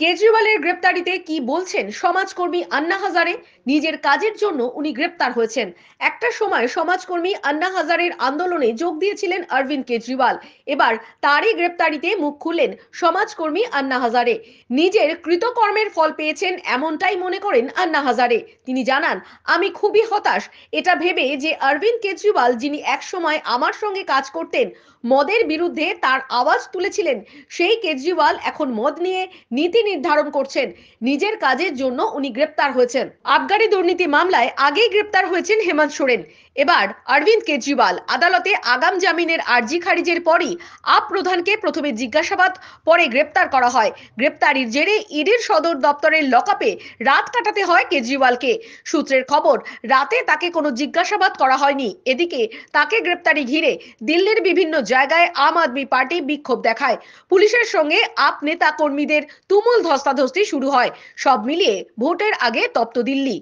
কেজরিওয়ালের গ্রেপ্তারিতে কি বলছেন সমাজকর্মী আন্না হাজারে? নিজের কাজের জন্য উনি গ্রেপ্তার হয়েছেন। একটা সময় সমাজকর্মী আন্না হাজারের আন্দোলনে যোগ দিয়েছিলেন অরবিন্দ কেজরিওয়াল। এবার তারই গ্রেপ্তারিতে মুখ খুললেন সমাজকর্মী আন্না হাজারে। নিজের কৃতকর্মের ফল পেয়েছেন এমনটাই মনে করেন আন্না হাজারে। তিনি জানান, আমি খুবই হতাশ এটা ভেবে যে অরবিন্দ কেজরিওয়াল, যিনি একসময় আমার সঙ্গে কাজ করতেন, মদের বিরুদ্ধে তার আওয়াজ তুলেছিলেন, সেই কেজরিওয়াল এখন মদ নিয়ে নীতি নির্ধারণ করছেন। নিজের কাজের জন্য উনি গ্রেপ্তার হয়েছেন। আবগারি দুর্নীতি মামলায় আগেই গ্রেপ্তার হয়েছেন হেমন্ত সোরেন। এবার অরবিন্দ কেজরিওয়াল আদালতে আগাম জামিনের আর্জি খারিজের পরই আপ প্রধানকে প্রথমে জিজ্ঞাসাবাদ, পরে গ্রেপ্তার করা হয়। গ্রেপ্তারির জেরে ইডির সদর দপ্তরের লকআপে রাত কাটাতে হয় কেজরিওয়ালকে। সূত্রের খবর, রাতে তাকে কোনো জিজ্ঞাসাবাদ করা হয়নি। এদিকে তাকে গ্রেপ্তারি ঘিরে দিল্লির বিভিন্ন জায়গায় আম আদমি পার্টি বিক্ষোভ দেখায়। পুলিশের সঙ্গে আপ নেতা কর্মীদের তুমুল ধস্তাধস্তি শুরু হয়। সব মিলিয়ে ভোটের আগে তপ্ত দিল্লি।